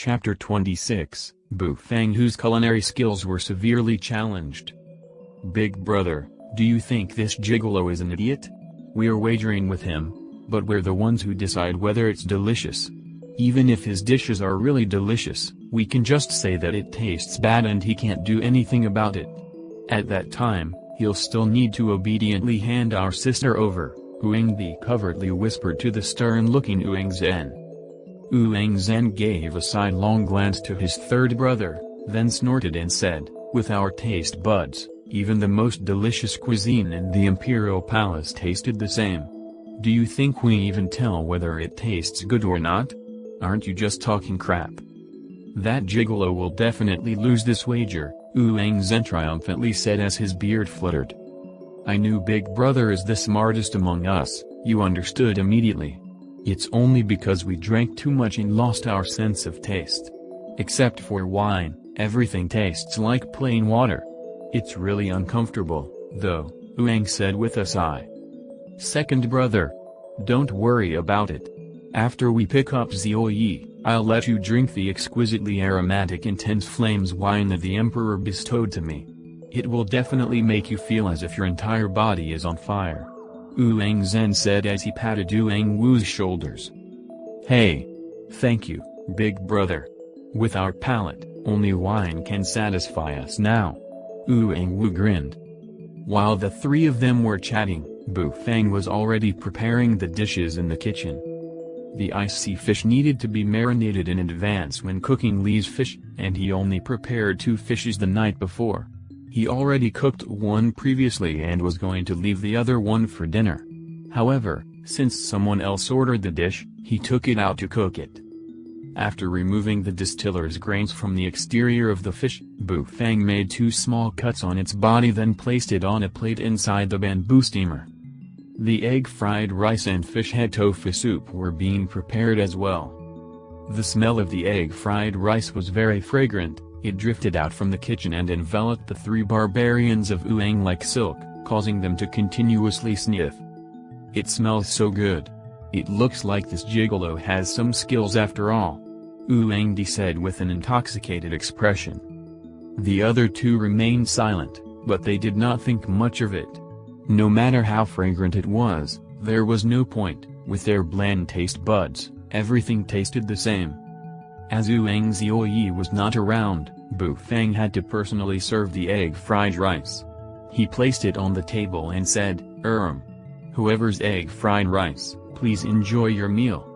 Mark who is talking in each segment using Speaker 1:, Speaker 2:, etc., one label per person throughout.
Speaker 1: Chapter 26, Bu Feng, whose culinary skills were severely challenged. Big brother, do you think this gigolo is an idiot? We're wagering with him, but we're the ones who decide whether it's delicious. Even if his dishes are really delicious, we can just say that it tastes bad and he can't do anything about it. At that time, he'll still need to obediently hand our sister over, Huangdi covertly whispered to the stern-looking Huangzhen. Huangzhen gave a sidelong glance to his third brother, then snorted and said, with our taste buds, even the most delicious cuisine in the imperial palace tasted the same. Do you think we even tell whether it tastes good or not? Aren't you just talking crap? That gigolo will definitely lose this wager, Huangzhen triumphantly said as his beard fluttered. I knew Big Brother is the smartest among us, you understood immediately. It's only because we drank too much and lost our sense of taste. Except for wine, everything tastes like plain water. It's really uncomfortable, though, Huang said with a sigh. Second brother. Don't worry about it. After we pick up Zioyi, I'll let you drink the exquisitely aromatic intense flames wine that the emperor bestowed to me. It will definitely make you feel as if your entire body is on fire. Huangzhen said as he patted Huang Wu's shoulders. Hey! Thank you, big brother. With our palate, only wine can satisfy us now. Huang Wu grinned. While the three of them were chatting, Bu Feng was already preparing the dishes in the kitchen. The icy fish needed to be marinated in advance when cooking Li's fish, and he only prepared 2 fishes the night before. He already cooked one previously and was going to leave the other one for dinner. However, since someone else ordered the dish, he took it out to cook it. After removing the distiller's grains from the exterior of the fish, Bu Feng made 2 small cuts on its body, then placed it on a plate inside the bamboo steamer. The egg fried rice and fish head tofu soup were being prepared as well. The smell of the egg fried rice was very fragrant. It drifted out from the kitchen and enveloped the 3 barbarians of Huang like silk, causing them to continuously sniff. It smells so good. It looks like this gigolo has some skills after all, Huangdi said with an intoxicated expression. The other 2 remained silent, but they did not think much of it. No matter how fragrant it was, there was no point. With their bland taste buds, everything tasted the same. As Huang Zioyi was not around, Bu Feng had to personally serve the egg fried rice. He placed it on the table and said, Whoever's egg fried rice, please enjoy your meal.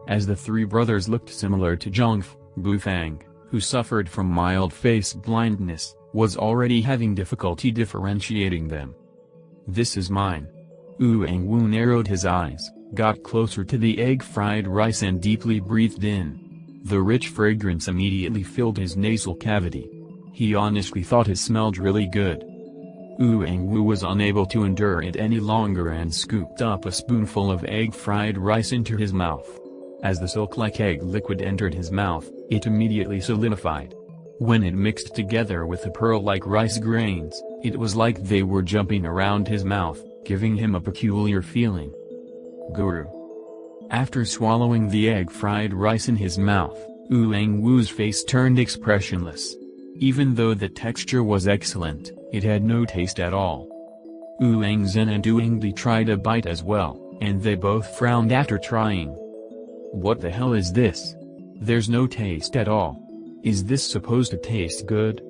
Speaker 1: As the 3 brothers looked similar to Zhongfu, Bu Feng, who suffered from mild face blindness, was already having difficulty differentiating them. This is mine. Huang Wu narrowed his eyes, got closer to the egg fried rice and deeply breathed in. The rich fragrance immediately filled his nasal cavity. He honestly thought it smelled really good. Huang Wu was unable to endure it any longer and scooped up a spoonful of egg fried rice into his mouth. As the silk-like egg liquid entered his mouth, it immediately solidified. When it mixed together with the pearl-like rice grains, it was like they were jumping around his mouth, giving him a peculiar feeling. Guru. After swallowing the egg fried rice in his mouth, Huang Wu's face turned expressionless. Even though the texture was excellent, it had no taste at all. Huangzhen and Huangdi tried a bite as well, and they both frowned after trying. What the hell is this? There's no taste at all. Is this supposed to taste good?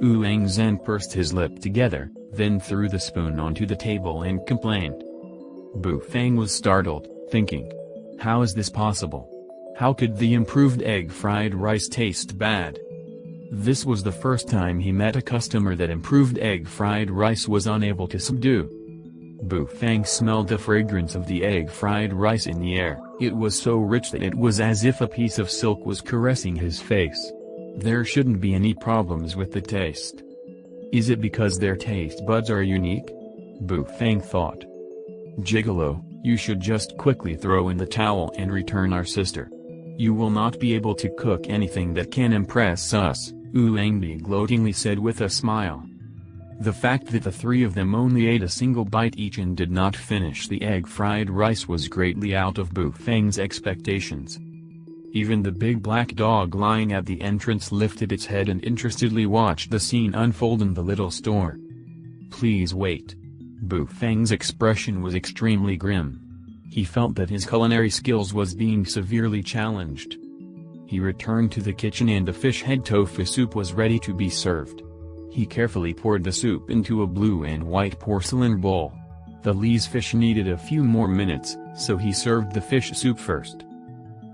Speaker 1: Huangzhen pursed his lip together, then threw the spoon onto the table and complained. Bu Feng was startled, thinking, how is this possible? How could the improved egg fried rice taste bad? This was the first time he met a customer that improved egg fried rice was unable to subdue. Bu Feng smelled the fragrance of the egg fried rice in the air. It was so rich that it was as if a piece of silk was caressing his face. There shouldn't be any problems with the taste. Is it because their taste buds are unique? Bu Feng thought. Gigolo, you should just quickly throw in the towel and return our sister. You will not be able to cook anything that can impress us, Huangdi gloatingly said with a smile. The fact that the 3 of them only ate a single bite each and did not finish the egg fried rice was greatly out of Bu Feng's expectations. Even the big black dog lying at the entrance lifted its head and interestedly watched the scene unfold in the little store. "Please wait." Bu Feng's expression was extremely grim. He felt that his culinary skills was being severely challenged. He returned to the kitchen and the fish head tofu soup was ready to be served. He carefully poured the soup into a blue and white porcelain bowl. The Lee's fish needed a few more minutes, so he served the fish soup first.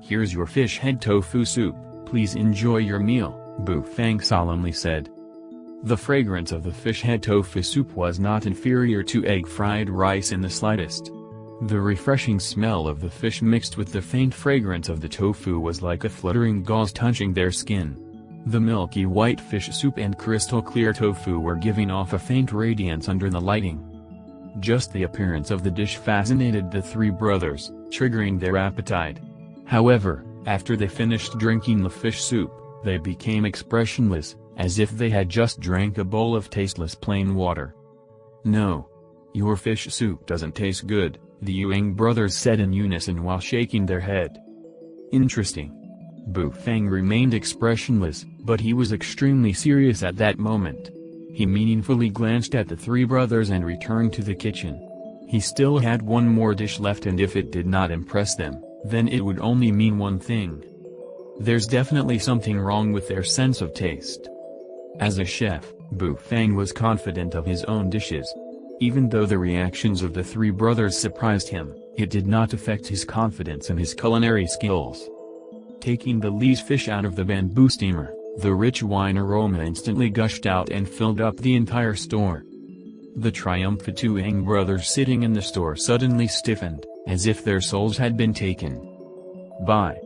Speaker 1: "Here's your fish head tofu soup, please enjoy your meal," Bu Feng solemnly said. The fragrance of the fish head tofu soup was not inferior to egg fried rice in the slightest. The refreshing smell of the fish mixed with the faint fragrance of the tofu was like a fluttering gauze touching their skin. The milky white fish soup and crystal clear tofu were giving off a faint radiance under the lighting. Just the appearance of the dish fascinated the three brothers, triggering their appetite. However, after they finished drinking the fish soup, they became expressionless, as if they had just drank a bowl of tasteless plain water. "No. Your fish soup doesn't taste good," the Yang brothers said in unison while shaking their head. "Interesting." Bu Feng remained expressionless, but he was extremely serious at that moment. He meaningfully glanced at the three brothers and returned to the kitchen. He still had one more dish left, and if it did not impress them, then it would only mean one thing. There's definitely something wrong with their sense of taste. As a chef, Bu Feng was confident of his own dishes. Even though the reactions of the three brothers surprised him, it did not affect his confidence in his culinary skills. Taking the Lee's fish out of the bamboo steamer, the rich wine aroma instantly gushed out and filled up the entire store. The triumphant two Yang brothers sitting in the store suddenly stiffened, as if their souls had been taken. "By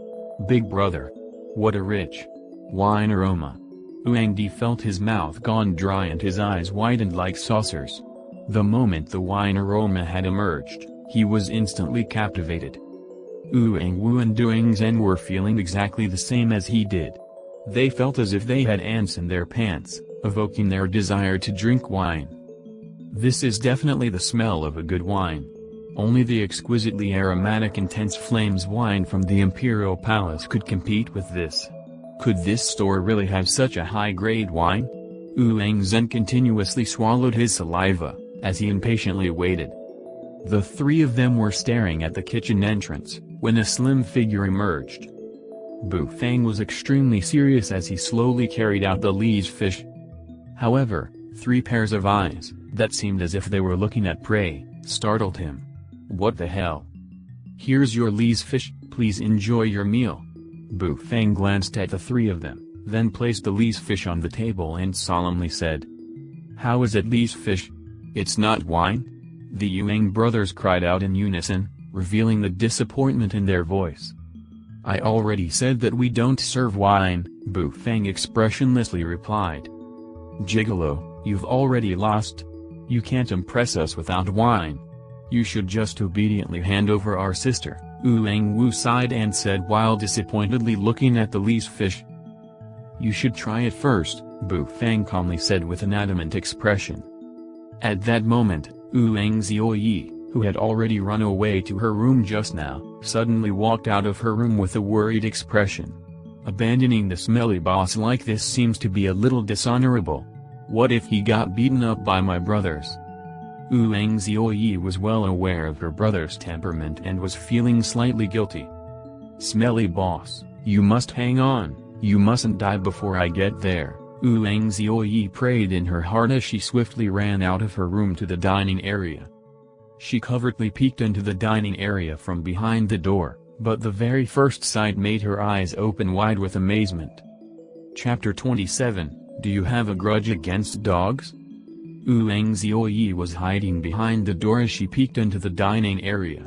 Speaker 1: Big Brother! What a rich wine aroma!" Di felt his mouth gone dry and his eyes widened like saucers. The moment the wine aroma had emerged, he was instantly captivated. Wu and Duang Zhen were feeling exactly the same as he did. They felt as if they had ants in their pants, evoking their desire to drink wine. This is definitely the smell of a good wine. Only the exquisitely aromatic intense flames wine from the Imperial Palace could compete with this. Could this store really have such a high-grade wine? Duang Zhen continuously swallowed his saliva, as he impatiently waited. The three of them were staring at the kitchen entrance, when a slim figure emerged. Bu Feng was extremely serious as he slowly carried out the Lee's fish. However, three pairs of eyes, that seemed as if they were looking at prey, startled him. "What the hell? Here's your Lee's fish, please enjoy your meal." Bu Feng glanced at the three of them, then placed the Lee's fish on the table and solemnly said, "How is it Lee's fish? It's not wine?" The Yang brothers cried out in unison, revealing the disappointment in their voice. "I already said that we don't serve wine," Bu Feng expressionlessly replied. "Gigolo, you've already lost. You can't impress us without wine. You should just obediently hand over our sister," Wu sighed and said while disappointedly looking at the Lee's fish. "You should try it first," Bu Feng calmly said with an adamant expression. At that moment, Zioyi, who had already run away to her room just now, suddenly walked out of her room with a worried expression. Abandoning the smelly boss like this seems to be a little dishonorable. What if he got beaten up by my brothers? Zioyi was well aware of her brother's temperament and was feeling slightly guilty. "Smelly boss, you must hang on, you mustn't die before I get there," Zioyi prayed in her heart as she swiftly ran out of her room to the dining area. She covertly peeked into the dining area from behind the door, but the very first sight made her eyes open wide with amazement. Chapter 27, Do You Have a Grudge Against Dogs? Zioyi was hiding behind the door as she peeked into the dining area.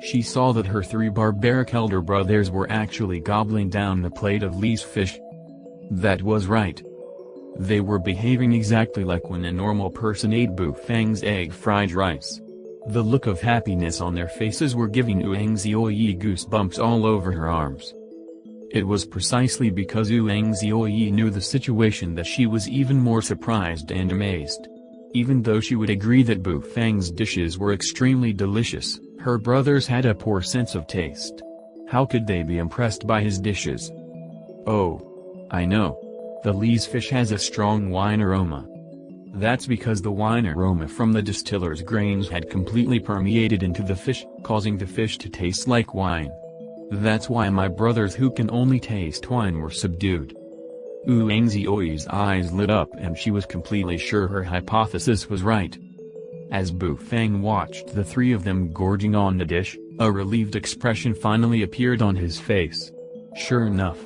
Speaker 1: She saw that her three barbaric elder brothers were actually gobbling down the plate of Lee's fish. That was right. They were behaving exactly like when a normal person ate Bu Feng's egg fried rice. The look of happiness on their faces were giving Zioyi goosebumps all over her arms. It was precisely because Zioyi knew the situation that she was even more surprised and amazed. Even though she would agree that Bu Feng's dishes were extremely delicious, her brothers had a poor sense of taste. How could they be impressed by his dishes? Oh, I know. The Lee's fish has a strong wine aroma. That's because the wine aroma from the distiller's grains had completely permeated into the fish, causing the fish to taste like wine. That's why my brothers who can only taste wine were subdued. Ouyang Zioi's eyes lit up and she was completely sure her hypothesis was right. As Bu Feng watched the three of them gorging on the dish, a relieved expression finally appeared on his face. Sure enough,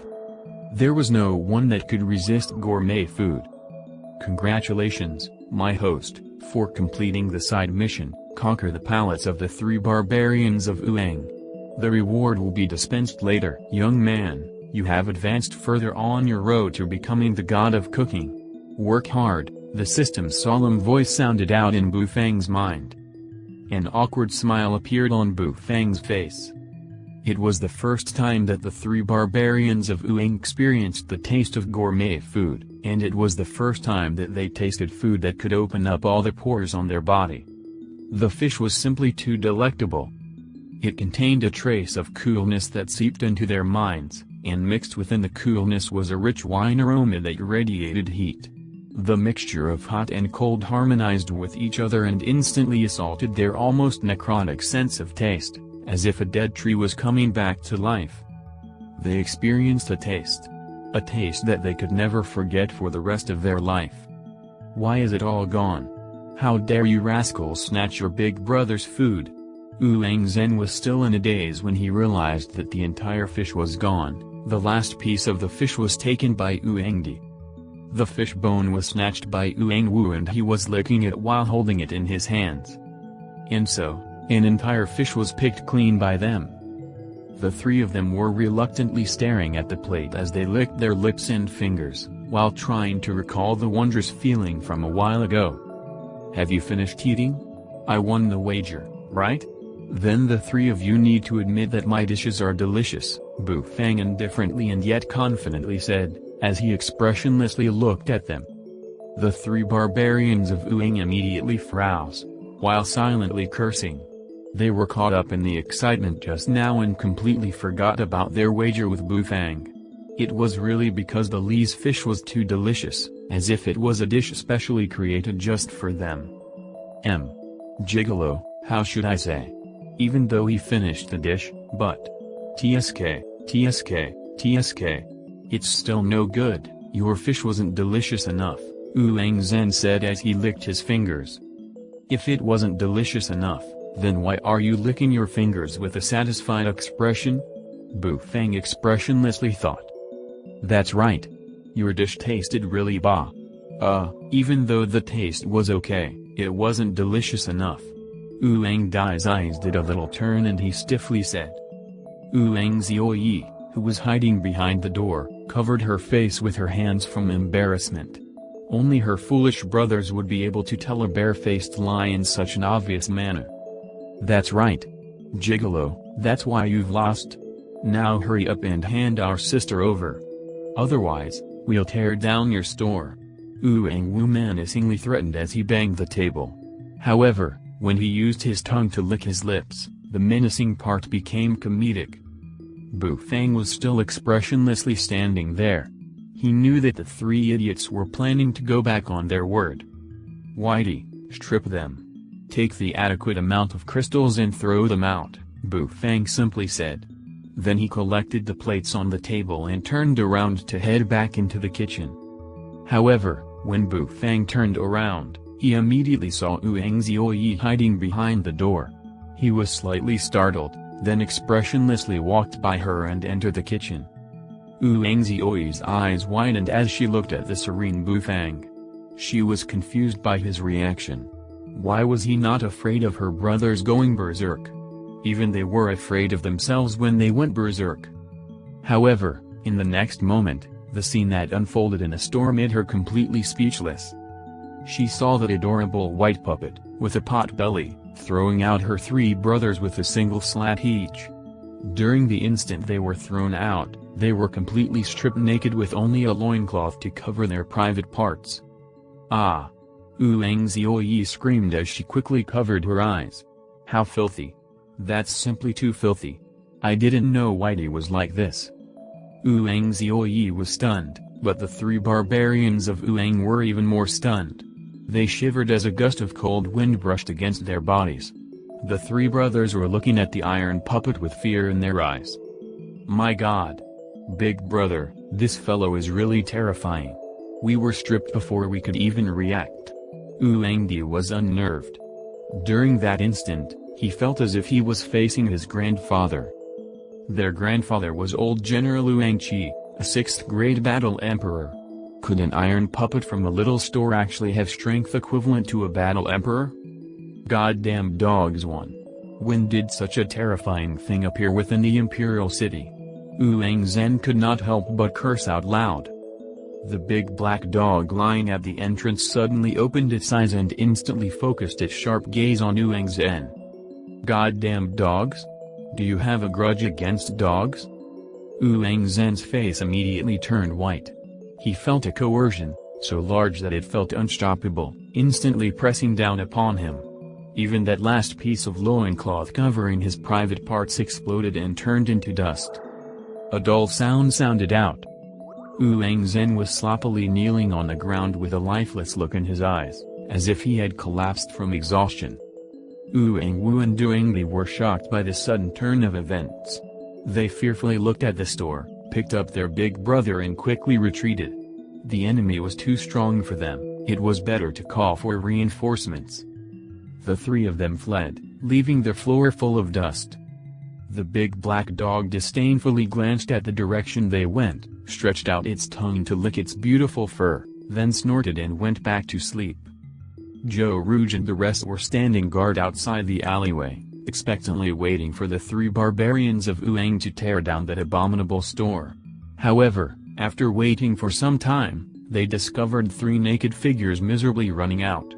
Speaker 1: there was no one that could resist gourmet food. Congratulations, my host, for completing the side mission, conquer the palates of the 3 barbarians of Ouyang. The reward will be dispensed later. Young man, you have advanced further on your road to becoming the god of cooking. Work hard, the system's solemn voice sounded out in Bu Feng's mind. An awkward smile appeared on Bu Feng's face. It was the first time that the 3 barbarians of Ouyang experienced the taste of gourmet food, and it was the first time that they tasted food that could open up all the pores on their body. The fish was simply too delectable. It contained a trace of coolness that seeped into their minds, and mixed within the coolness was a rich wine aroma that radiated heat. The mixture of hot and cold harmonized with each other and instantly assaulted their almost necrotic sense of taste, as if a dead tree was coming back to life. They experienced a taste that they could never forget for the rest of their life. Why is it all gone? How dare you rascals snatch your big brother's food? Ouyang Zhen was still in a daze when he realized that the entire fish was gone. The last piece of the fish was taken by Ouyang Di. The fish bone was snatched by Ouyang Wu and he was licking it while holding it in his hands. And so, an entire fish was picked clean by them. The 3 of them were reluctantly staring at the plate as they licked their lips and fingers, while trying to recall the wondrous feeling from a while ago. Have you finished eating? I won the wager, right? Then the 3 of you need to admit that my dishes are delicious, Bu Feng indifferently and yet confidently said, as he expressionlessly looked at them. The 3 barbarians of Ouyang immediately froze, while silently cursing. They were caught up in the excitement just now and completely forgot about their wager with Bu Feng. It was really because the Lee's fish was too delicious, as if it was a dish specially created just for them. Gigolo, how should I say? Even though he finished the dish, but TSK, it's still no good. Your fish wasn't delicious enough, Ouyang Zhen said as he licked his fingers. If it wasn't delicious enough, then why are you licking your fingers with a satisfied expression? Bu Feng expressionlessly thought. That's right. Your dish tasted really bah. Even though the taste was okay, it wasn't delicious enough. Ouyang Di's eyes did a little turn and he stiffly said. Ouyang Zioi, who was hiding behind the door, covered her face with her hands from embarrassment. Only her foolish brothers would be able to tell a bare-faced lie in such an obvious manner. That's right. Gigolo, that's why you've lost. Now hurry up and hand our sister over. Otherwise, we'll tear down your store. Ouyang Wu menacingly threatened as he banged the table. However, when he used his tongue to lick his lips, the menacing part became comedic. Bu Feng was still expressionlessly standing there. He knew that the 3 idiots were planning to go back on their word. Whitey, strip them. Take the adequate amount of crystals and throw them out, Bu Feng simply said. Then he collected the plates on the table and turned around to head back into the kitchen. However, when Bu Feng turned around, he immediately saw Ouyang Zioi hiding behind the door. He was slightly startled, then expressionlessly walked by her and entered the kitchen. Ouyang Zioi's eyes widened as she looked at the serene Bu Feng. She was confused by his reaction. Why was he not afraid of her brothers going berserk? Even they were afraid of themselves when they went berserk. However, in the next moment, the scene that unfolded in a store made her completely speechless. She saw the adorable white puppet, with a pot belly, throwing out her 3 brothers with a single slat each. During the instant they were thrown out, they were completely stripped naked with only a loincloth to cover their private parts. Ah! Ouyang Zioi screamed as she quickly covered her eyes. How filthy! That's simply too filthy. I didn't know Whitey was like this. Ouyang Zioyi was stunned, but the three barbarians of Ouyang were even more stunned. They shivered as a gust of cold wind brushed against their bodies. The three brothers were looking at the iron puppet with fear in their eyes. My God! Big brother, this fellow is really terrifying. We were stripped before we could even react. Ouyang was unnerved. During that instant, he felt as if he was facing his grandfather. Their grandfather was old General Ouyang Chi, a 6th grade battle emperor. Could an iron puppet from a little store actually have strength equivalent to a battle emperor? Goddamn dogs won. When did such a terrifying thing appear within the imperial city? Ouyang Zhen could not help but curse out loud. The big black dog lying at the entrance suddenly opened its eyes and instantly focused its sharp gaze on Ouyang Zhen. Goddamn dogs? Do you have a grudge against dogs? Ouyang Zhen's face immediately turned white. He felt a coercion, so large that it felt unstoppable, instantly pressing down upon him. Even that last piece of loincloth covering his private parts exploded and turned into dust. A dull sound sounded out. Ouyang Zhen was sloppily kneeling on the ground with a lifeless look in his eyes, as if he had collapsed from exhaustion. Ouyang Wu and Doingli were shocked by the sudden turn of events. They fearfully looked at the store, picked up their big brother and quickly retreated. The enemy was too strong for them, it was better to call for reinforcements. The three of them fled, leaving the floor full of dust. The big black dog disdainfully glanced at the direction they went, stretched out its tongue to lick its beautiful fur, then snorted and went back to sleep. Joe Rouge and the rest were standing guard outside the alleyway, expectantly waiting for the three barbarians of Ouyang to tear down that abominable store. However, after waiting for some time, they discovered three naked figures miserably running out.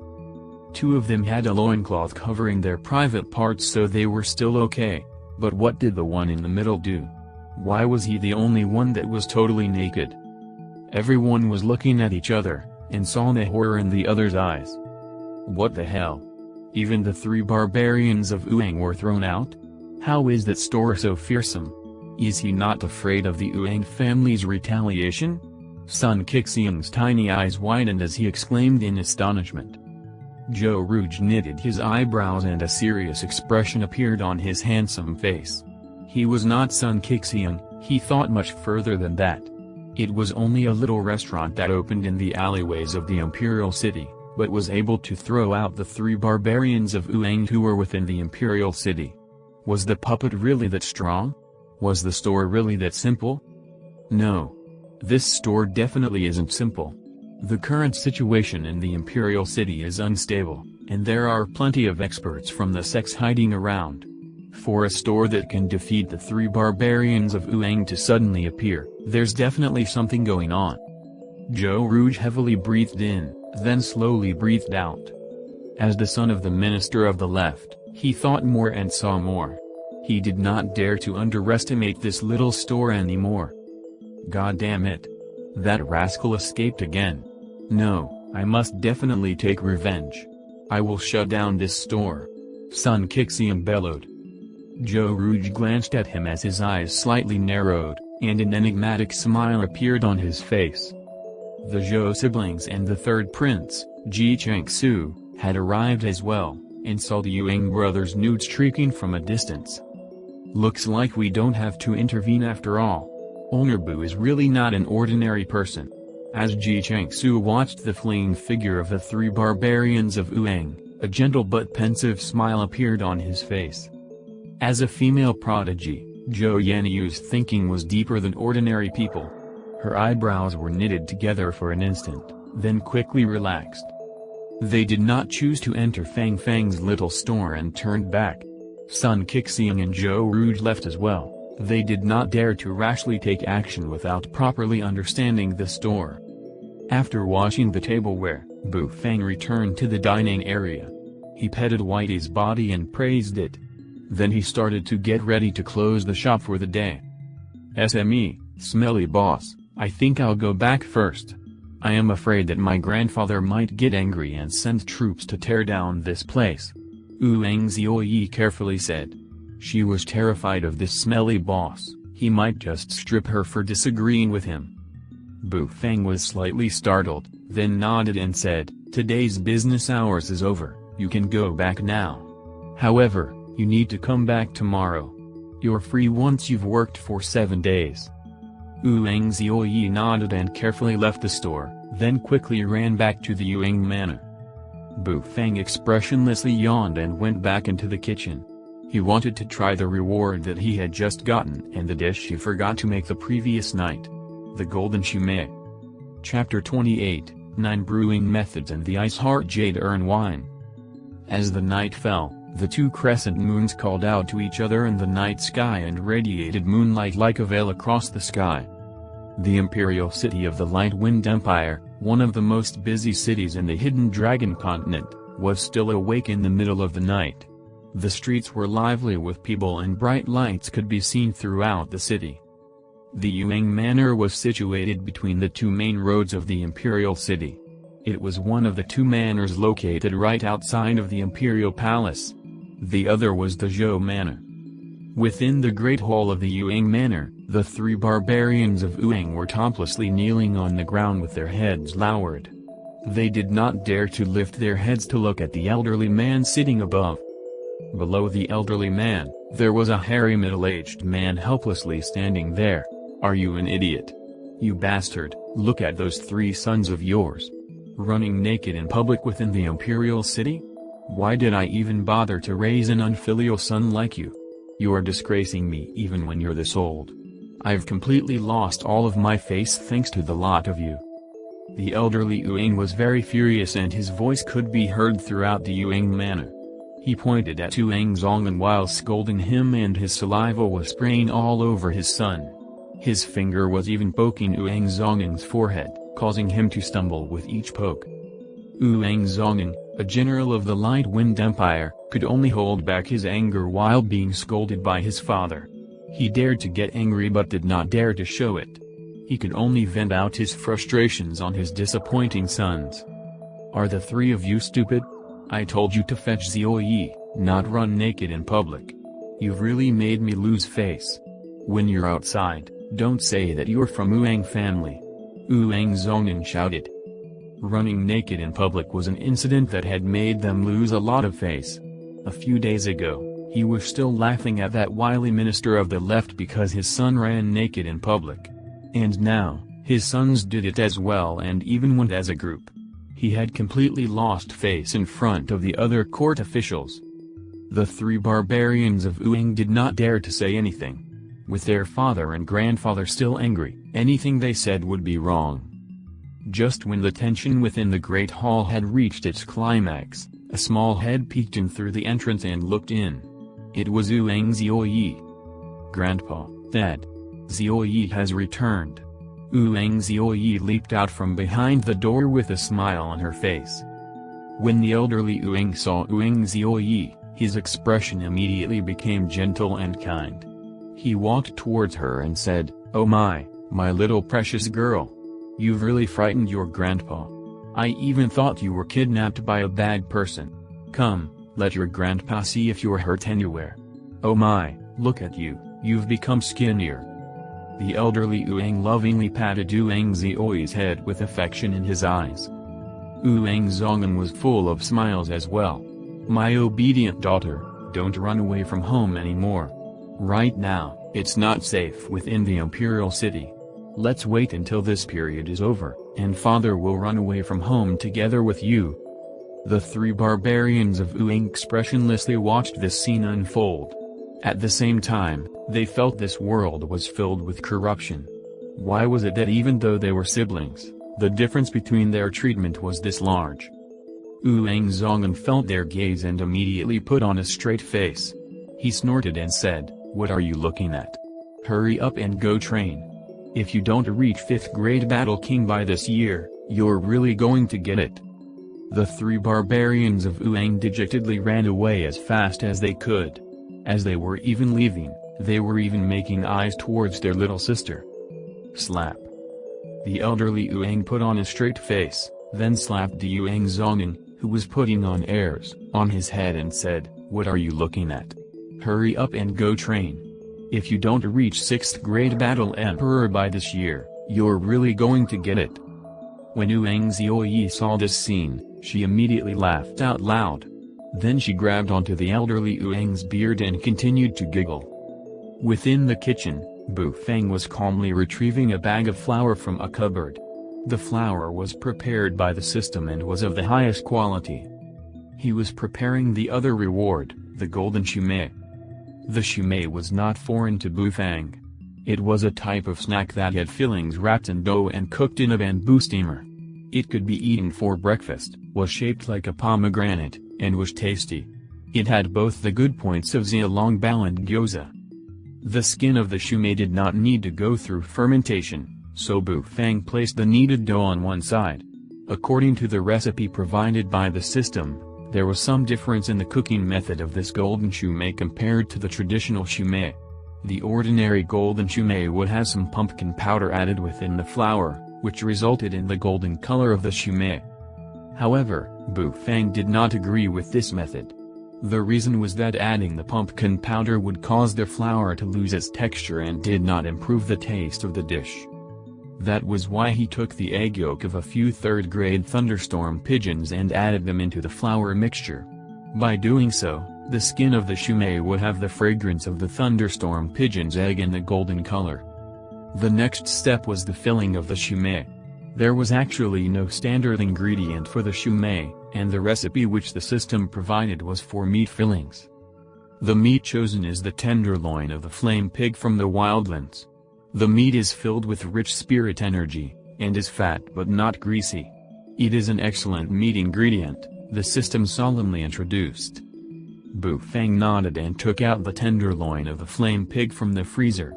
Speaker 1: Two of them had a loincloth covering their private parts, so they were still okay, but what did the one in the middle do? Why was he the only one that was totally naked? Everyone was looking at each other, and saw the horror in the other's eyes. What the hell? Even the three barbarians of Ouyang were thrown out? How is that store so fearsome? Is he not afraid of the Ouyang family's retaliation? Sun Qixiang's tiny eyes widened as he exclaimed in astonishment. Joe Rouge knitted his eyebrows and a serious expression appeared on his handsome face. He was not Sun Qixiang, he thought much further than that. It was only a little restaurant that opened in the alleyways of the imperial city, but was able to throw out the three barbarians of Ouyang who were within the imperial city. Was the puppet really that strong? Was the store really that simple? No. This store definitely isn't simple. The current situation in the imperial city is unstable, and there are plenty of experts from the sects hiding around. For a store that can defeat the three barbarians of Ouyang to suddenly appear, there's definitely something going on. Joe Rouge heavily breathed in, then slowly breathed out. As the son of the minister of the left, he thought more and saw more. He did not dare to underestimate this little store anymore. God damn it. That rascal escaped again. No, I must definitely take revenge. I will shut down this store. Sun Qixiang bellowed. Joe Rouge glanced at him as his eyes slightly narrowed, and an enigmatic smile appeared on his face. The Zhou siblings and the third prince, Ji Changsu, had arrived as well, and saw the Ouyang brothers nude streaking from a distance. Looks like we don't have to intervene after all. Onurbu is really not an ordinary person. As Ji Changsu watched the fleeing figure of the three barbarians of Ouyang, a gentle but pensive smile appeared on his face. As a female prodigy, Zhou Yanyu's thinking was deeper than ordinary people. Her eyebrows were knitted together for an instant, then quickly relaxed. They did not choose to enter Fang Fang's little store and turned back. Sun Qixiang and Joe Rouge left as well. They did not dare to rashly take action without properly understanding the store. After washing the tableware, Bu Fang returned to the dining area. He petted Whitey's body and praised it. Then he started to get ready to close the shop for the day. SME, smelly boss, I think I'll go back first. I am afraid that my grandfather might get angry and send troops to tear down this place. Ouyang Zioyi carefully said. She was terrified of this smelly boss. He might just strip her for disagreeing with him. Bu Feng was slightly startled, then nodded and said, "Today's business hours is over, you can go back now. However, you need to come back tomorrow. You're free once you've worked for 7 days." Ouyang Xiaoyi nodded and carefully left the store, then quickly ran back to the Yuang manor. Bu Feng expressionlessly yawned and went back into the kitchen. He wanted to try the reward that he had just gotten and the dish he forgot to make the previous night. The Golden Shumei. Chapter 28, 9 Brewing Methods and the Ice Heart Jade Urn Wine. As the night fell, the two crescent moons called out to each other in the night sky and radiated moonlight like a veil across the sky. The imperial city of the Light Wind Empire, one of the most busy cities in the Hidden Dragon continent, was still awake in the middle of the night. The streets were lively with people and bright lights could be seen throughout the city. The Yuang Manor was situated between the two main roads of the imperial city. It was one of the two manors located right outside of the imperial palace. The other was the Zhou Manor. Within the great hall of the Yuang Manor, the three barbarians of Ouyang were toplessly kneeling on the ground with their heads lowered. They did not dare to lift their heads to look at the elderly man sitting above. Below the elderly man, there was a hairy middle-aged man helplessly standing there. "Are you an idiot? You bastard, look at those 3 sons of yours. Running naked in public within the imperial city? Why did I even bother to raise an unfilial son like you? You are disgracing me even when you're this old. I've completely lost all of my face thanks to the lot of you." The elderly Ouyang was very furious and his voice could be heard throughout the Yuang Manor. He pointed at Ouyang Zongan while scolding him and his saliva was spraying all over his son. His finger was even poking Ouyang Zongan's forehead, causing him to stumble with each poke. Ouyang Zongan, a general of the Light Wind Empire, could only hold back his anger while being scolded by his father. He dared to get angry but did not dare to show it. He could only vent out his frustrations on his disappointing sons. "Are the 3 of you stupid? I told you to fetch Xiaoyi, not run naked in public. You've really made me lose face. When you're outside, don't say that you're from Ouyang family." Ouyang Zongan shouted. Running naked in public was an incident that had made them lose a lot of face. A few days ago, he was still laughing at that wily minister of the left because his son ran naked in public. And now, his sons did it as well and even went as a group. He had completely lost face in front of the other court officials. The 3 barbarians of Ouyang did not dare to say anything. With their father and grandfather still angry, anything they said would be wrong. Just when the tension within the great hall had reached its climax, a small head peeked in through the entrance and looked in. It was Ouyang Xiaoyi. "Grandpa, Dad. Xiaoyi has returned." Ouyang Xiaoyi leaped out from behind the door with a smile on her face. When the elderly Ouyang saw Ouyang Xiaoyi, his expression immediately became gentle and kind. He walked towards her and said, "Oh my little precious girl. You've really frightened your grandpa. I even thought you were kidnapped by a bad person. Come, let your grandpa see if you're hurt anywhere. Oh my, look at you, you've become skinnier." The elderly Ouyang lovingly patted Ouyang Xiaoyi's head with affection in his eyes. Ouyang Zongan was full of smiles as well. "My obedient daughter, don't run away from home anymore. Right now, it's not safe within the imperial city. Let's wait until this period is over, and father will run away from home together with you." The 3 barbarians of Ouyang expressionlessly watched this scene unfold. At the same time, they felt this world was filled with corruption. Why was it that even though they were siblings, the difference between their treatment was this large? Ouyang Zongan felt their gaze and immediately put on a straight face. He snorted and said, "What are you looking at? Hurry up and go train. If you don't reach 5th grade Battle King by this year, you're really going to get it." The 3 barbarians of Ouyang dejectedly ran away as fast as they could. As they were even leaving, they were even making eyes towards their little sister. Slap. The elderly Ouyang put on a straight face, then slapped the Ouyang Zongan, who was putting on airs, on his head and said, "What are you looking at? Hurry up and go train. If you don't reach 6th grade Battle Emperor by this year, you're really going to get it. When Ouyang Xiaoyi saw this scene, she immediately laughed out loud. Then she grabbed onto the elderly Ouyang's beard and continued to giggle. Within the kitchen, Bu Feng was calmly retrieving a bag of flour from a cupboard. The flour was prepared by the system and was of the highest quality. He was preparing the other reward, the golden shumei. The shumei was not foreign to Bu Feng. It was a type of snack that had fillings wrapped in dough and cooked in a bamboo steamer. It could be eaten for breakfast, was shaped like a pomegranate, and was tasty. It had both the good points of xiaolongbao and gyoza. The skin of the shumei did not need to go through fermentation, so Bu Feng placed the kneaded dough on one side. According to the recipe provided by the system, there was some difference in the cooking method of this golden shumei compared to the traditional shumei. The ordinary golden shumei would have some pumpkin powder added within the flour, which resulted in the golden color of the shumei. However, Bu Feng did not agree with this method. The reason was that adding the pumpkin powder would cause the flour to lose its texture and did not improve the taste of the dish. That was why he took the egg yolk of a few third-grade thunderstorm pigeons and added them into the flour mixture. By doing so, the skin of the shumei would have the fragrance of the thunderstorm pigeon's egg and the golden color. The next step was the filling of the shumei. There was actually no standard ingredient for the shumei, and the recipe which the system provided was for meat fillings. The meat chosen is the tenderloin of the flame pig from the wildlands. The meat is filled with rich spirit energy, and is fat but not greasy. It is an excellent meat ingredient, the system solemnly introduced. Bu Feng nodded and took out the tenderloin of the flame pig from the freezer.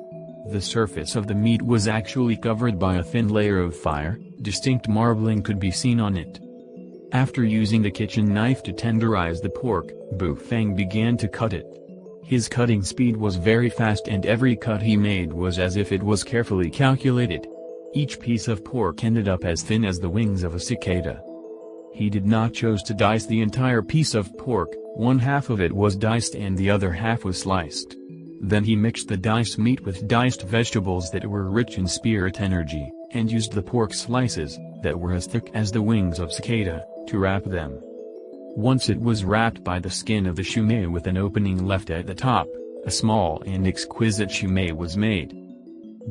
Speaker 1: The surface of the meat was actually covered by a thin layer of fire, distinct marbling could be seen on it. After using the kitchen knife to tenderize the pork, Bu Feng began to cut it. His cutting speed was very fast and every cut he made was as if it was carefully calculated. Each piece of pork ended up as thin as the wings of a cicada. He did not choose to dice the entire piece of pork, one half of it was diced and the other half was sliced. Then he mixed the diced meat with diced vegetables that were rich in spirit energy, and used the pork slices, that were as thick as the wings of cicada, to wrap them. Once it was wrapped by the skin of the shumei with an opening left at the top, a small and exquisite shumei was made.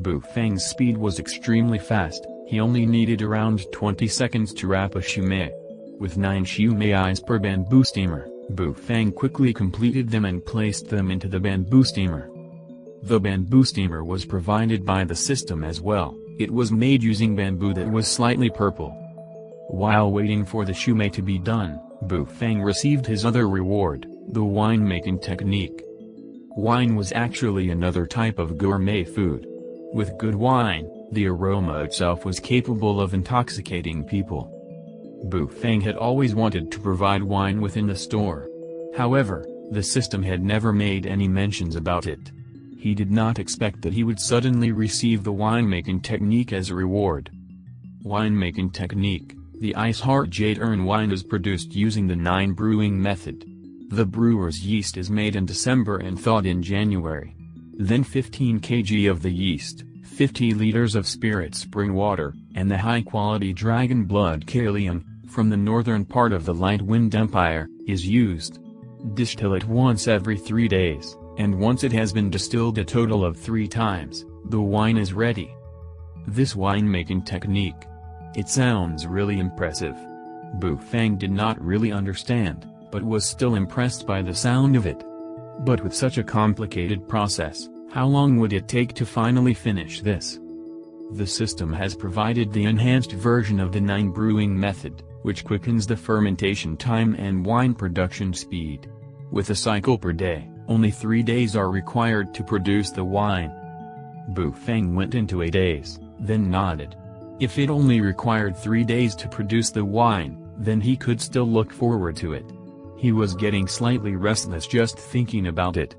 Speaker 1: Bu Feng's speed was extremely fast, he only needed around 20 seconds to wrap a shumei. With 9 shumeis per bamboo steamer, Bu Feng quickly completed them and placed them into the bamboo steamer. The bamboo steamer was provided by the system as well, it was made using bamboo that was slightly purple. While waiting for the shumei to be done, Bu Feng received his other reward, the wine-making technique. Wine was actually another type of gourmet food. With good wine, the aroma itself was capable of intoxicating people. Bu Feng had always wanted to provide wine within the store. However, the system had never made any mentions about it. He did not expect that he would suddenly receive the winemaking technique as a reward. Winemaking technique. The Ice Heart Jade Urn wine is produced using the 9 brewing method. The brewer's yeast is made in December and thawed in January. Then 15 kg of the yeast, 50 liters of spirit spring water, and the high-quality dragon blood Kailian, from the northern part of the Light Wind Empire, is used. Distill it once every 3 days, and once it has been distilled a total of 3 times, the wine is ready. This winemaking technique. It sounds really impressive. Bu Feng did not really understand, but was still impressed by the sound of it. But with such a complicated process, how long would it take to finally finish this? The system has provided the enhanced version of the 9 brewing method, which quickens the fermentation time and wine production speed. With a cycle per day, only 3 days are required to produce the wine. Bu Feng went into a daze, then nodded. If it only required 3 days to produce the wine, then he could still look forward to it. He was getting slightly restless just thinking about it.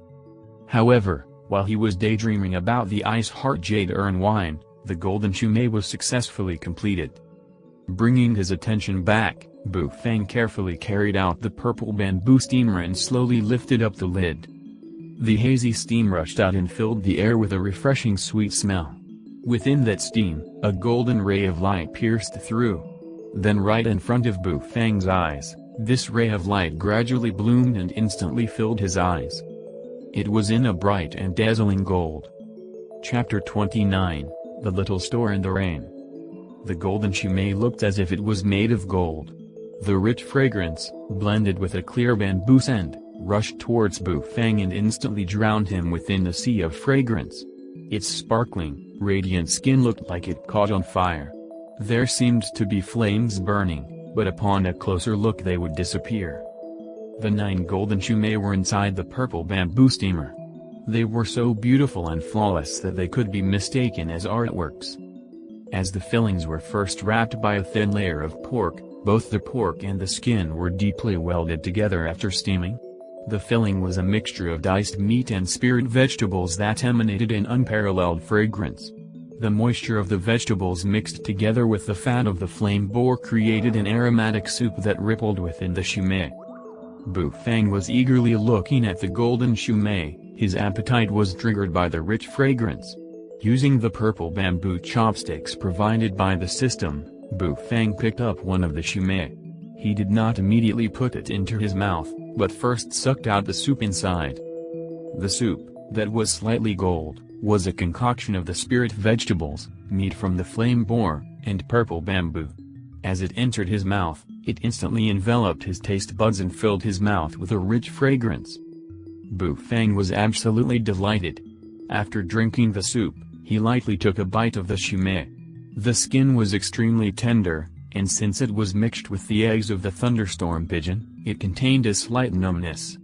Speaker 1: However, while he was daydreaming about the Ice Heart Jade Urn wine, the golden shumei was successfully completed. Bringing his attention back, Bu Feng carefully carried out the purple bamboo steamer and slowly lifted up the lid. The hazy steam rushed out and filled the air with a refreshing sweet smell. Within that steam, a golden ray of light pierced through. Then right in front of Bu Fang's eyes, this ray of light gradually bloomed and instantly filled his eyes. It was in a bright and dazzling gold. Chapter 29, The Little Store in the Rain. The golden shume looked as if it was made of gold. The rich fragrance, blended with a clear bamboo scent, rushed towards Bu Fang and instantly drowned him within a sea of fragrance. Its sparkling, radiant skin looked like it caught on fire. There seemed to be flames burning, but upon a closer look they would disappear. The 9 golden shume were inside the purple bamboo steamer. They were so beautiful and flawless that they could be mistaken as artworks. As the fillings were first wrapped by a thin layer of pork, both the pork and the skin were deeply welded together after steaming. The filling was a mixture of diced meat and speared vegetables that emanated an unparalleled fragrance. The moisture of the vegetables mixed together with the fat of the flame boar created an aromatic soup that rippled within the shume. Bu Fang was eagerly looking at the golden shume, his appetite was triggered by the rich fragrance. Using the purple bamboo chopsticks provided by the system, Bu Fang picked up one of the shume. He did not immediately put it into his mouth, but first sucked out the soup inside. The soup, that was slightly gold, was a concoction of the spirit vegetables, meat from the flame boar, and purple bamboo. As it entered his mouth, it instantly enveloped his taste buds and filled his mouth with a rich fragrance. Bu Fang was absolutely delighted. After drinking the soup, he lightly took a bite of the shume. The skin was extremely tender, and since it was mixed with the eggs of the thunderstorm pigeon, it contained a slight numbness.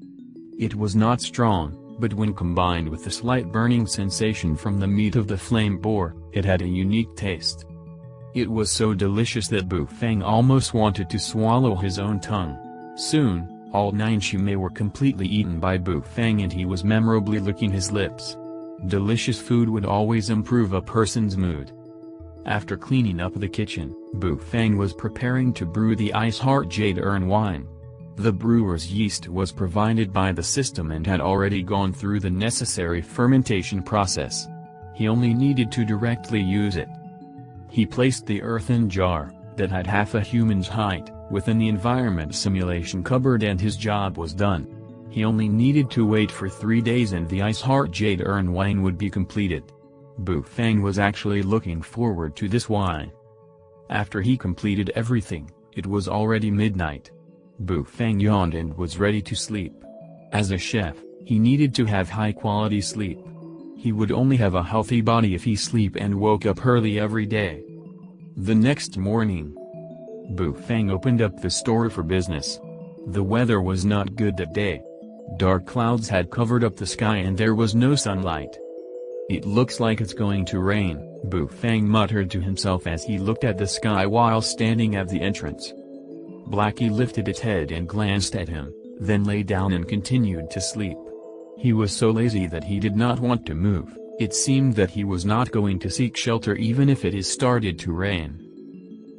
Speaker 1: It was not strong, but when combined with the slight burning sensation from the meat of the flame boar, it had a unique taste. It was so delicious that Bu Fang almost wanted to swallow his own tongue. Soon, all 9 shume were completely eaten by Bu Fang and he was memorably licking his lips. Delicious food would always improve a person's mood. After cleaning up the kitchen, Bu Fang was preparing to brew the Ice Heart Jade Urn wine. The brewer's yeast was provided by the system and had already gone through the necessary fermentation process. He only needed to directly use it. He placed the earthen jar, that had half a human's height, within the environment simulation cupboard and his job was done. He only needed to wait for 3 days and the Ice Heart Jade Urn wine would be completed. Bu Fang was actually looking forward to this wine. After he completed everything, it was already midnight. Bu Fang yawned and was ready to sleep. As a chef, he needed to have high-quality sleep. He would only have a healthy body if he slept and woke up early every day. The next morning, Bu Fang opened up the store for business. The weather was not good that day. Dark clouds had covered up the sky and there was no sunlight. "It looks like it's going to rain," Bu Fang muttered to himself as he looked at the sky while standing at the entrance. Blackie lifted its head and glanced at him, then lay down and continued to sleep. He was so lazy that he did not want to move. It seemed that he was not going to seek shelter even if it started to rain.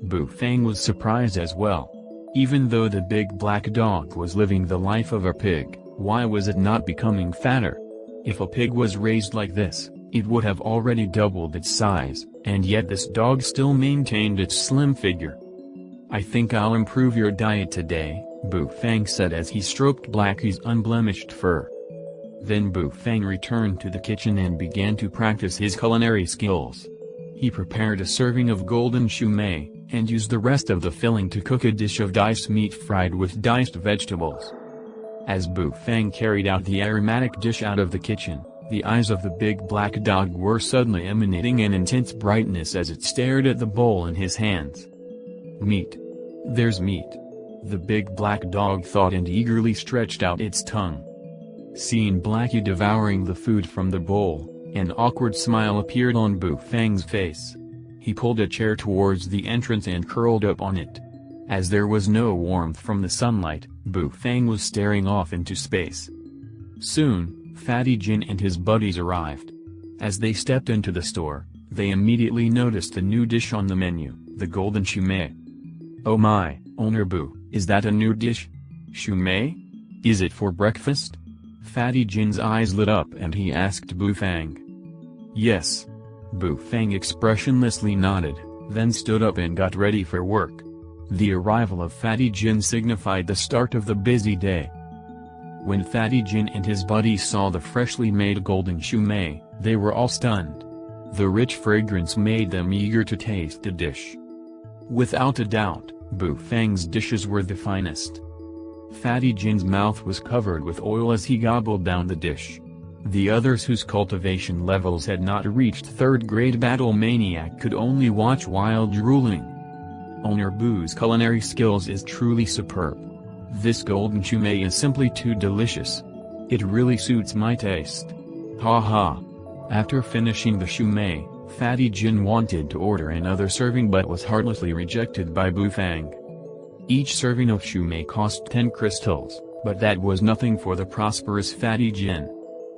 Speaker 1: Bu Fang was surprised as well. Even though the big black dog was living the life of a pig, why was it not becoming fatter? If a pig was raised like this, it would have already doubled its size, and yet this dog still maintained its slim figure. "I think I'll improve your diet today," Bu Fang said as he stroked Blackie's unblemished fur. Then Bu Fang returned to the kitchen and began to practice his culinary skills. He prepared a serving of golden shume, and used the rest of the filling to cook a dish of diced meat fried with diced vegetables. As Bu Fang carried out the aromatic dish out of the kitchen, the eyes of the big black dog were suddenly emanating an intense brightness as it stared at the bowl in his hands. "Meat. There's meat," the big black dog thought and eagerly stretched out its tongue. Seeing Blackie devouring the food from the bowl, an awkward smile appeared on Bu Fang's face. He pulled a chair towards the entrance and curled up on it. As there was no warmth from the sunlight, Bu Fang was staring off into space. Soon, Fatty Jin and his buddies arrived. As they stepped into the store, they immediately noticed the new dish on the menu, the golden shume. "Oh my, owner Bu, is that a new dish? Shume? Is it for breakfast?" Fatty Jin's eyes lit up and he asked Bufang. Yes. Bufang expressionlessly nodded, then stood up and got ready for work. The arrival of Fatty Jin signified the start of the busy day. When Fatty Jin and his buddies saw the freshly made golden shumai, they were all stunned. The rich fragrance made them eager to taste the dish. Without a doubt, Bufang's dishes were the finest. Fatty Jin's mouth was covered with oil as he gobbled down the dish. The others whose cultivation levels had not reached third-grade battle maniac could only watch while drooling. Owner Boo's culinary skills is truly superb. This golden shumai is simply too delicious. It really suits my taste. Ha ha. After finishing the shumai, Fatty Jin wanted to order another serving but was heartlessly rejected by Bufang. Each serving of shumai cost 10 crystals, but that was nothing for the prosperous Fatty Jin.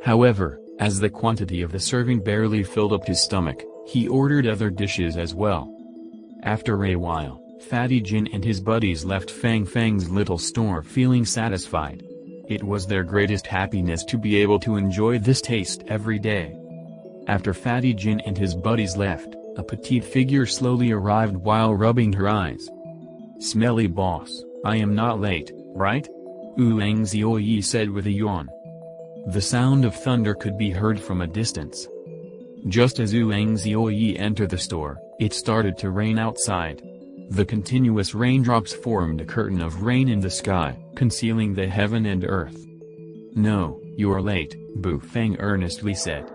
Speaker 1: However, as the quantity of the serving barely filled up his stomach, he ordered other dishes as well. After a while, Fatty Jin and his buddies left Fang Fang's little store feeling satisfied. It was their greatest happiness to be able to enjoy this taste every day. After Fatty Jin and his buddies left, a petite figure slowly arrived while rubbing her eyes. "Smelly boss, I am not late, right?" Ouyang Zioyi said with a yawn. The sound of thunder could be heard from a distance. Just as Ouyang Zioyi entered the store, it started to rain outside. The continuous raindrops formed a curtain of rain in the sky, concealing the heaven and earth. "No, you are late," Bufang earnestly said.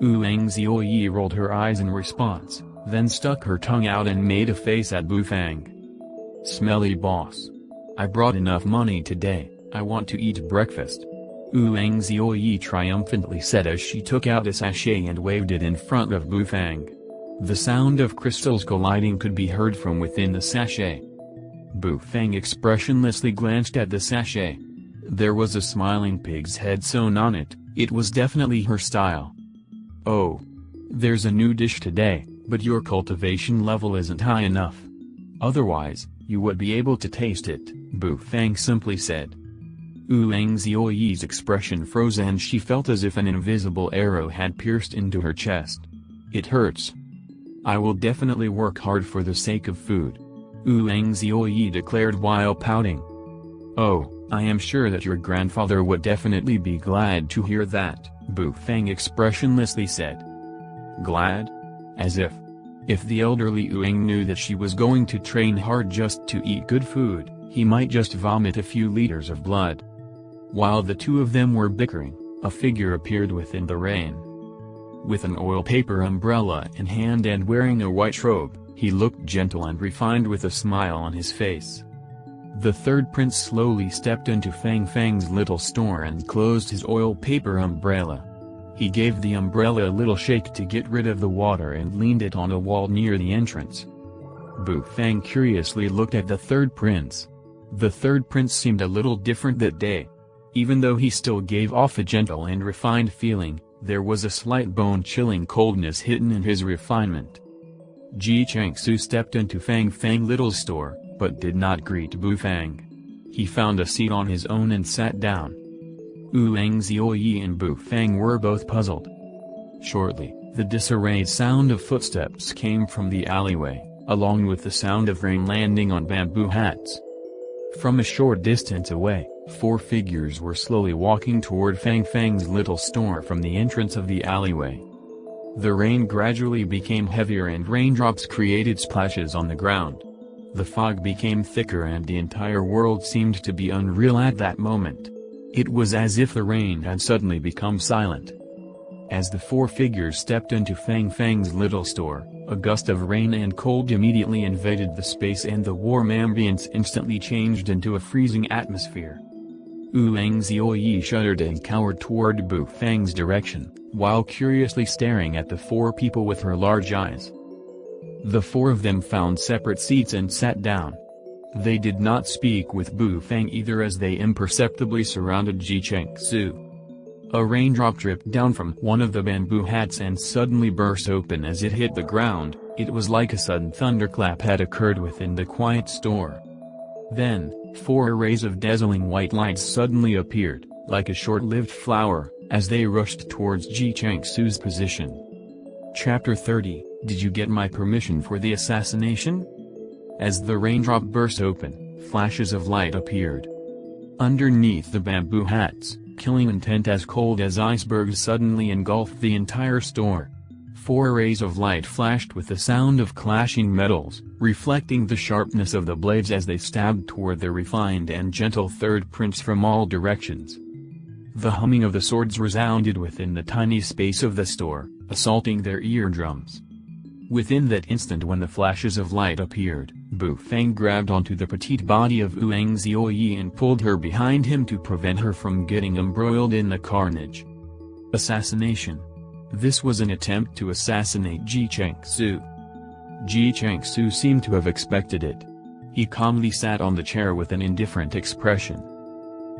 Speaker 1: Ouyang Zioyi rolled her eyes in response, then stuck her tongue out and made a face at Bufang. "Smelly boss. I brought enough money today, I want to eat breakfast," Ouyang Zioyi triumphantly said as she took out a sachet and waved it in front of Bufang. The sound of crystals colliding could be heard from within the sachet. Bufang expressionlessly glanced at the sachet. There was a smiling pig's head sewn on it. It was definitely her style. "Oh. There's a new dish today, but your cultivation level isn't high enough. Otherwise, you would be able to taste it," Bufang simply said. Ouyang Zioyi's expression froze and she felt as if an invisible arrow had pierced into her chest. "It hurts. I will definitely work hard for the sake of food," Ouyang Zioyi declared while pouting. "Oh, I am sure that your grandfather would definitely be glad to hear that," Bufang expressionlessly said. Glad? As if. If the elderly Ouyang knew that she was going to train hard just to eat good food, he might just vomit a few liters of blood. While the two of them were bickering, a figure appeared within the rain. With an oil paper umbrella in hand and wearing a white robe, he looked gentle and refined with a smile on his face. The third prince slowly stepped into Fang Fang's little store and closed his oil paper umbrella. He gave the umbrella a little shake to get rid of the water and leaned it on a wall near the entrance. Bufang curiously looked at the third prince. The third prince seemed a little different that day. Even though he still gave off a gentle and refined feeling, there was a slight bone-chilling coldness hidden in his refinement. Ji Changsu stepped into Fang Fang little store, but did not greet Bufang. He found a seat on his own and sat down. Ouyang Zioyi and Bufang were both puzzled. Shortly, the disarrayed sound of footsteps came from the alleyway, along with the sound of rain landing on bamboo hats. From a short distance away, 4 figures were slowly walking toward Fang Fang's little store from the entrance of the alleyway. The rain gradually became heavier and raindrops created splashes on the ground. The fog became thicker and the entire world seemed to be unreal at that moment. It was as if the rain had suddenly become silent. As the 4 figures stepped into Fang Fang's little store, a gust of rain and cold immediately invaded the space and the warm ambience instantly changed into a freezing atmosphere. Ouyang Zioyi shuddered and cowered toward Bufang's direction, while curiously staring at the 4 people with her large eyes. The 4 of them found separate seats and sat down. They did not speak with Bufang either as they imperceptibly surrounded Ji Changsu. A raindrop dripped down from one of the bamboo hats and suddenly burst open as it hit the ground. It was like a sudden thunderclap had occurred within the quiet store. Then, 4 arrays of dazzling white lights suddenly appeared, like a short-lived flower, as they rushed towards Ji Changsu's position. Chapter 30, Did you get my permission for the assassination? As the raindrop burst open, flashes of light appeared. Underneath the bamboo hats, killing intent as cold as icebergs suddenly engulfed the entire store. 4 rays of light flashed with the sound of clashing metals, reflecting the sharpness of the blades as they stabbed toward the refined and gentle third prince from all directions. The humming of the swords resounded within the tiny space of the store, assaulting their eardrums. Within that instant when the flashes of light appeared, Bu Feng grabbed onto the petite body of Ouyang Zhuoyi and pulled her behind him to prevent her from getting embroiled in the carnage. Assassination. This was an attempt to assassinate Ji Changsu. Ji Changsu seemed to have expected it. He calmly sat on the chair with an indifferent expression.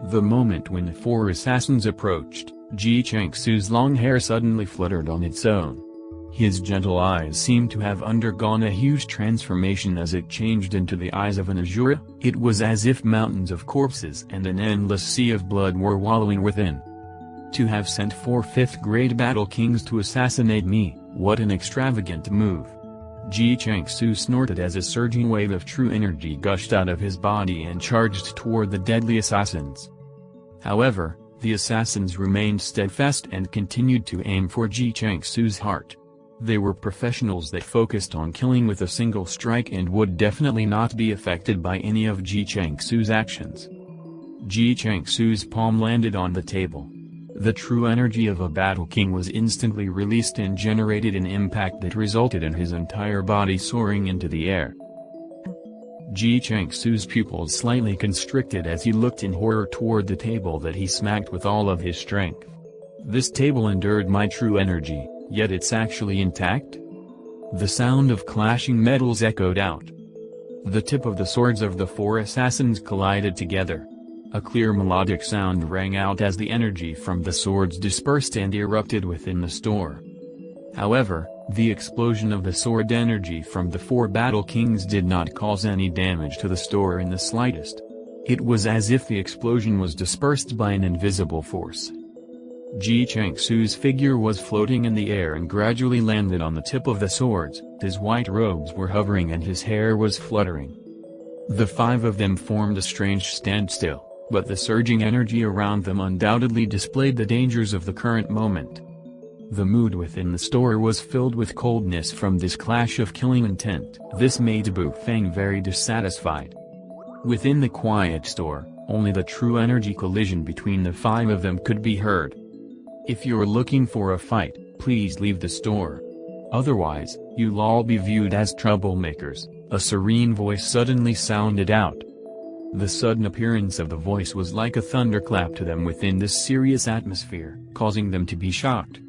Speaker 1: The moment when the 4 assassins approached, Ji Changsu's long hair suddenly fluttered on its own. His gentle eyes seemed to have undergone a huge transformation as it changed into the eyes of an azure. It was as if mountains of corpses and an endless sea of blood were wallowing within. To have sent 4 5th-grade battle kings to assassinate me, what an extravagant move. Ji Changsu snorted as a surging wave of true energy gushed out of his body and charged toward the deadly assassins. However, the assassins remained steadfast and continued to aim for Ji Changsu's heart. They were professionals that focused on killing with a single strike and would definitely not be affected by any of Ji Changsu's actions. Ji Changsu's palm landed on the table. The true energy of a battle king was instantly released and generated an impact that resulted in his entire body soaring into the air. Ji Changsu's pupils slightly constricted as he looked in horror toward the table that he smacked with all of his strength. This table endured my true energy, yet it's actually intact? The sound of clashing metals echoed out. The tip of the swords of the 4 assassins collided together. A clear melodic sound rang out as the energy from the swords dispersed and erupted within the store. However, the explosion of the sword energy from the 4 battle kings did not cause any damage to the store in the slightest. It was as if the explosion was dispersed by an invisible force. Ji Changsu's figure was floating in the air and gradually landed on the tip of the swords. His white robes were hovering and his hair was fluttering. The 5 of them formed a strange standstill, but the surging energy around them undoubtedly displayed the dangers of the current moment. The mood within the store was filled with coldness from this clash of killing intent. This made Bu Feng very dissatisfied. Within the quiet store, only the true energy collision between the 5 of them could be heard. If you're looking for a fight, please leave the store. Otherwise, you'll all be viewed as troublemakers, a serene voice suddenly sounded out. The sudden appearance of the voice was like a thunderclap to them within this serious atmosphere, causing them to be shocked.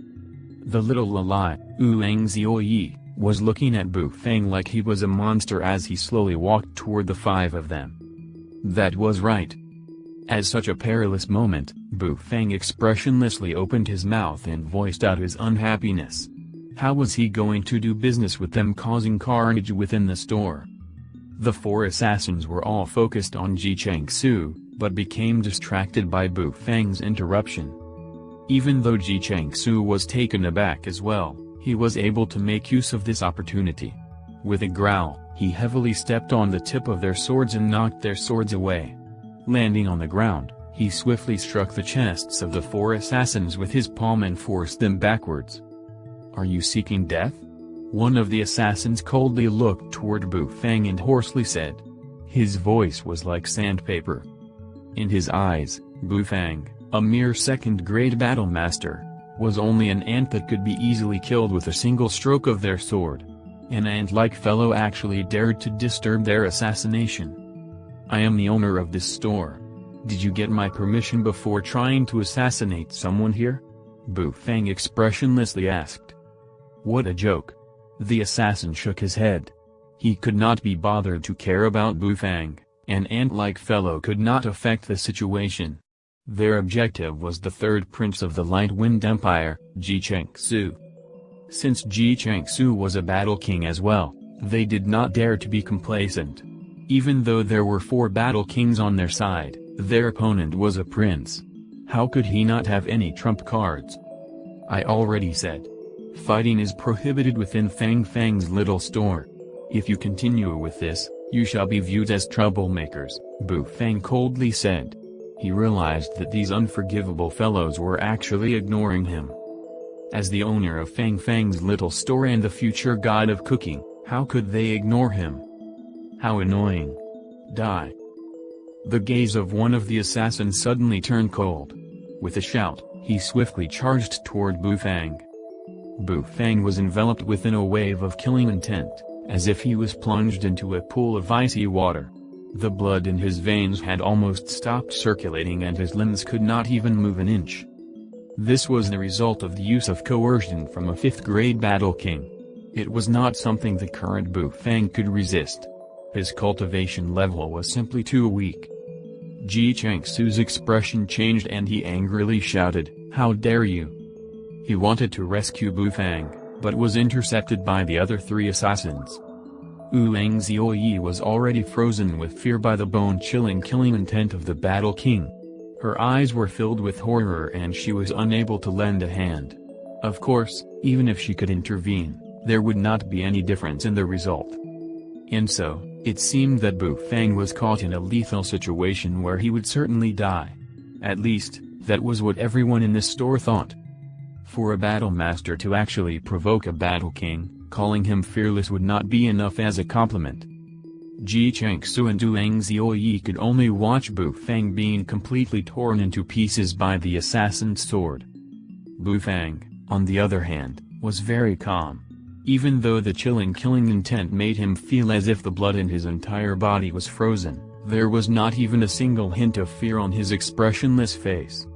Speaker 1: The little Lalai, Ouyang Zhuoyi, was looking at Bu Feng like he was a monster as he slowly walked toward the 5 of them. That was right. At such a perilous moment, Bu Feng expressionlessly opened his mouth and voiced out his unhappiness. How was he going to do business with them causing carnage within the store? The 4 assassins were all focused on Ji Changsu, but became distracted by Bu Feng's interruption. Even though Ji Changsu was taken aback as well, he was able to make use of this opportunity. With a growl, he heavily stepped on the tip of their swords and knocked their swords away. Landing on the ground, he swiftly struck the chests of the 4 assassins with his palm and forced them backwards. Are you seeking death? One of the assassins coldly looked toward Bu Feng and hoarsely said. His voice was like sandpaper. In his eyes, Bu Feng, a mere 2nd-grade battle master, was only an ant that could be easily killed with a single stroke of their sword. An ant-like fellow actually dared to disturb their assassination. I am the owner of this store. Did you get my permission before trying to assassinate someone here? Bu Feng expressionlessly asked. What a joke. The assassin shook his head. He could not be bothered to care about Bu Feng. An ant-like fellow could not affect the situation. Their objective was the 3rd prince of the Light Wind Empire, Ji Changsu. Since Ji Changsu was a battle king as well, they did not dare to be complacent. Even though there were 4 battle kings on their side, their opponent was a prince. How could he not have any trump cards? I already said. Fighting is prohibited within Fang Fang's little store. If you continue with this, you shall be viewed as troublemakers, Bu Fang coldly said. He realized that these unforgivable fellows were actually ignoring him. As the owner of Fang Fang's little store and the future god of cooking, how could they ignore him? How annoying. Die. The gaze of one of the assassins suddenly turned cold. With a shout, he swiftly charged toward Bu Fang. Bu Fang was enveloped within a wave of killing intent, as if he was plunged into a pool of icy water. The blood in his veins had almost stopped circulating and his limbs could not even move an inch. This was the result of the use of coercion from a 5th-grade battle king. It was not something the current Bu Fang could resist. His cultivation level was simply too weak. Ji Changsu's expression changed and he angrily shouted, "How dare you!" He wanted to rescue Bu Fang, but was intercepted by the other 3 assassins. Ouyang Xiaoyi was already frozen with fear by the bone-chilling killing intent of the battle king. Her eyes were filled with horror and she was unable to lend a hand. Of course, even if she could intervene, there would not be any difference in the result. And so, it seemed that Bu Fang was caught in a lethal situation where he would certainly die. At least, that was what everyone in the store thought. For a battle master to actually provoke a battle king, calling him fearless would not be enough as a compliment. Ji Changsu and Ouyang Xiaoyi could only watch Bu Fang being completely torn into pieces by the assassin's sword. Bu Fang, on the other hand, was very calm. Even though the chilling killing intent made him feel as if the blood in his entire body was frozen, there was not even a single hint of fear on his expressionless face.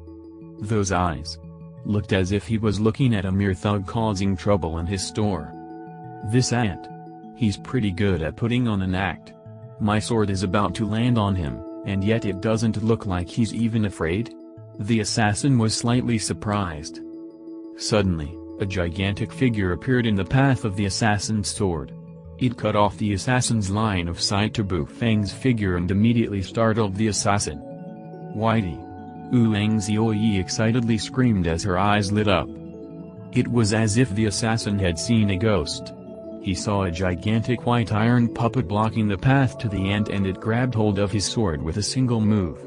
Speaker 1: Those eyes looked as if he was looking at a mere thug causing trouble in his store. This ant. He's pretty good at putting on an act. My sword is about to land on him, and yet it doesn't look like he's even afraid? The assassin was slightly surprised. Suddenly, a gigantic figure appeared in the path of the assassin's sword. It cut off the assassin's line of sight to Bu Fang's figure and immediately startled the assassin. "Whitey!" Ouyang Xiaoyi excitedly screamed as her eyes lit up. It was as if the assassin had seen a ghost. He saw a gigantic white iron puppet blocking the path to the ant and it grabbed hold of his sword with a single move.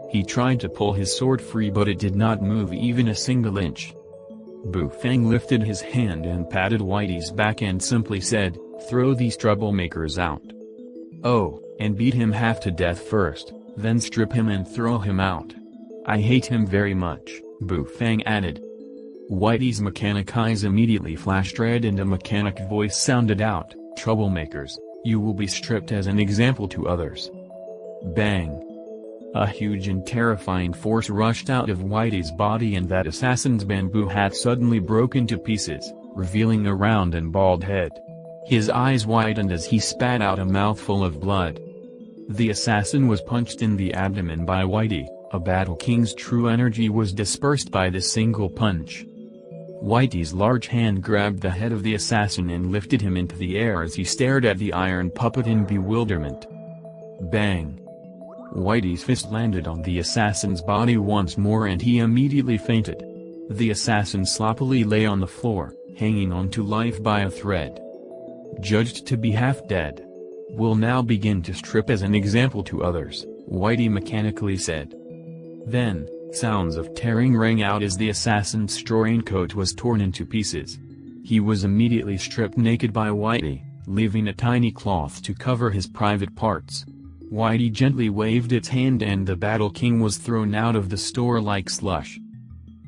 Speaker 1: He tried to pull his sword free but it did not move even a single inch. Bu Fang lifted his hand and patted Whitey's back and simply said, "Throw these troublemakers out. Oh, and beat him half to death first, then strip him and throw him out. I hate him very much," Bu Fang added. Whitey's mechanic eyes immediately flashed red and a mechanic voice sounded out, "Troublemakers, you will be stripped as an example to others." Bang! A huge and terrifying force rushed out of Whitey's body and that assassin's bamboo hat suddenly broke into pieces, revealing a round and bald head. His eyes widened as he spat out a mouthful of blood. The assassin was punched in the abdomen by Whitey. A battle king's true energy was dispersed by this single punch. Whitey's large hand grabbed the head of the assassin and lifted him into the air as he stared at the iron puppet in bewilderment. Bang! Whitey's fist landed on the assassin's body once more and he immediately fainted. The assassin sloppily lay on the floor, hanging on to life by a thread. Judged to be half dead. "We'll now begin to strip as an example to others," Whitey mechanically said. Then, sounds of tearing rang out as the assassin's straw raincoat was torn into pieces. He was immediately stripped naked by Whitey, leaving a tiny cloth to cover his private parts. Whitey gently waved its hand and the battle king was thrown out of the store like slush.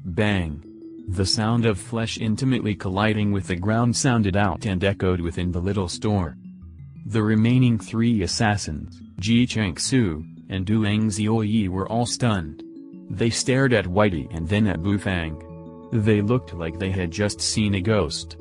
Speaker 1: Bang! The sound of flesh intimately colliding with the ground sounded out and echoed within the little store. The remaining 3 assassins, Ji Changsu and Ouyang Xiaoyi, were all stunned. They stared at Whitey and then at Bu Fang. They looked like they had just seen a ghost.